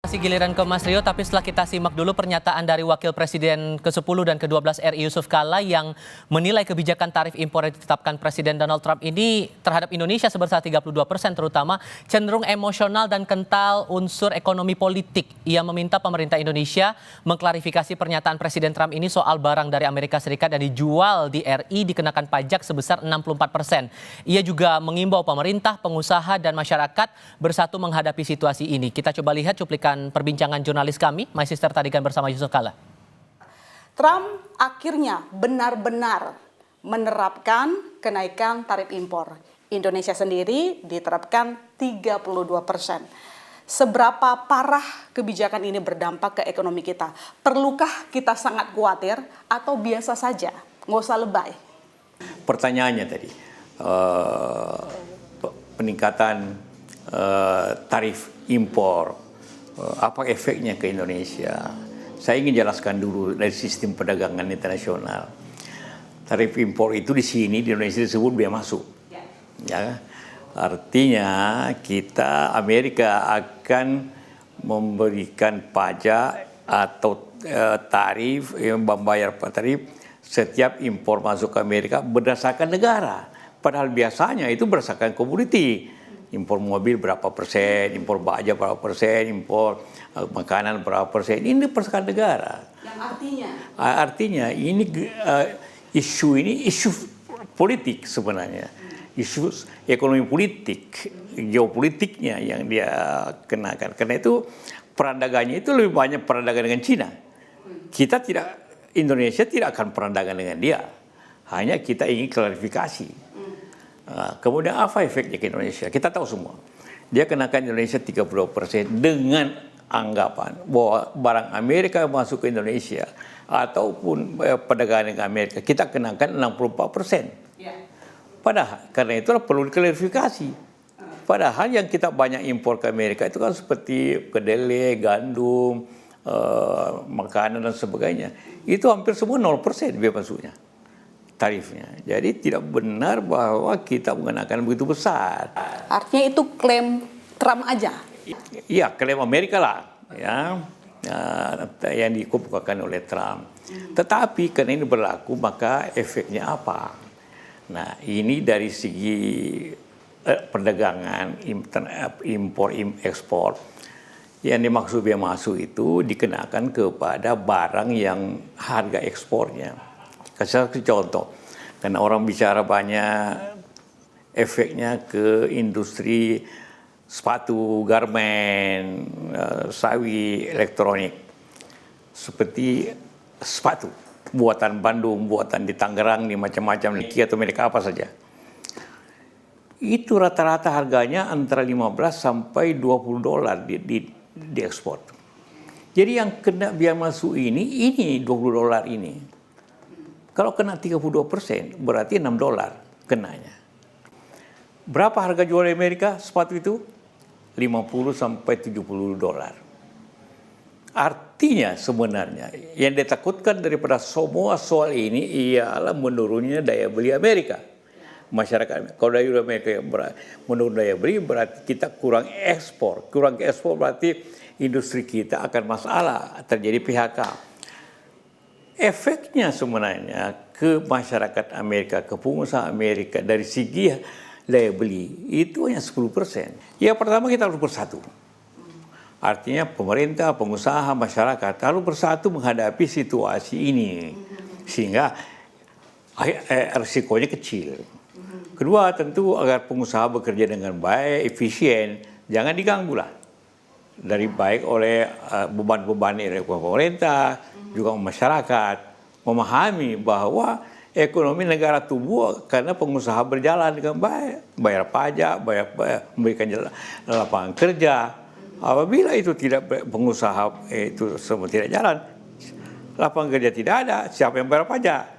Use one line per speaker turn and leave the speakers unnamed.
Masih giliran ke Mas Rio, tapi setelah kita simak dulu pernyataan dari Wakil Presiden ke-10 dan ke-12 RI Yusuf Kala yang menilai kebijakan tarif impor yang ditetapkan Presiden Donald Trump ini terhadap Indonesia sebesar 32% terutama cenderung emosional dan kental unsur ekonomi politik. Ia meminta pemerintah Indonesia mengklarifikasi pernyataan Presiden Trump ini soal barang dari Amerika Serikat yang dijual di RI dikenakan pajak sebesar 64%. Ia juga mengimbau pemerintah, pengusaha, dan masyarakat bersatu menghadapi situasi ini. Kita coba lihat cuplikan perbincangan jurnalis kami, My Sister Tadikan bersama Yusuf Kala.
Trump akhirnya benar-benar menerapkan kenaikan tarif impor. Indonesia sendiri diterapkan 32%. Seberapa parah kebijakan ini berdampak ke ekonomi kita? Perlukah kita sangat khawatir atau biasa saja? Nggak usah lebay.
Pertanyaannya tadi, peningkatan tarif impor, apa efeknya ke Indonesia? Saya ingin jelaskan dulu dari sistem perdagangan internasional. Tarif impor itu di sini di Indonesia disebut biaya masuk. Ya, artinya kita Amerika akan memberikan pajak atau tarif, membayar tarif setiap impor masuk ke Amerika berdasarkan negara. Padahal biasanya itu berdasarkan komoditi. Impor mobil berapa persen, impor baja berapa persen, impor makanan berapa persen. Ini berdasarkan negara.
Yang artinya?
Artinya ini isu politik sebenarnya. Isu ekonomi politik, geopolitiknya yang dia kenakan. Karena itu perdagangannya itu lebih banyak perdagangan dengan Cina. Indonesia tidak akan perdagangan dengan dia. Hanya kita ingin klarifikasi. Kemudian apa efeknya ke Indonesia? Kita tahu semua. Dia kenakan Indonesia 30% dengan anggapan bahwa barang Amerika masuk ke Indonesia ataupun perdagangan dengan Amerika, kita kenakan 64%. Padahal karena itulah perlu diklarifikasi. Padahal yang kita banyak impor ke Amerika itu kan seperti kedelai, gandum, makanan dan sebagainya. Itu hampir semua 0% biaya masuknya. Tarifnya. Jadi tidak benar bahwa kita mengenakan begitu besar.
Artinya itu klaim Trump aja?
Iya, klaim Amerika lah. Ya, yang dikemukakan oleh Trump. Tetapi karena ini berlaku, maka efeknya apa? Nah, ini dari segi perdagangan, impor, ekspor. Yang dimaksud biaya masuk itu dikenakan kepada barang yang harga ekspornya. Kasih contoh, karena orang bicara banyak efeknya ke industri sepatu, garmen, sawi, elektronik. Seperti sepatu, buatan Bandung, buatan di Tangerang, di macam-macam, Nike atau merek apa saja. Itu rata-rata harganya antara 15 sampai $20 di ekspor. Jadi yang kena biaya masuk ini $20 ini. Kalau kena 32%, berarti $6 kenanya. Berapa harga jual di Amerika sepatu itu? $50 sampai $70. Artinya sebenarnya yang ditakutkan daripada semua soal ini ialah menurunnya daya beli Amerika. Masyarakat, kalau daya beli Amerika menurun daya beli berarti kita kurang ekspor. Kurang ekspor berarti industri kita akan masalah, terjadi PHK. Efeknya sebenarnya ke masyarakat Amerika, ke pengusaha Amerika dari segi daya beli itu hanya 10%. Ya pertama kita harus bersatu. Artinya pemerintah, pengusaha, masyarakat harus bersatu menghadapi situasi ini. Sehingga risikonya kecil. Kedua tentu agar pengusaha bekerja dengan baik, efisien, jangan diganggu lah. Dari baik oleh beban-beban oleh pemerintah, juga masyarakat memahami bahwa ekonomi negara tumbuh karena pengusaha berjalan dengan baik, bayar pajak, memberikan lapangan kerja. Apabila itu tidak pengusaha itu semua tidak jalan, lapangan kerja tidak ada, siapa yang bayar pajak?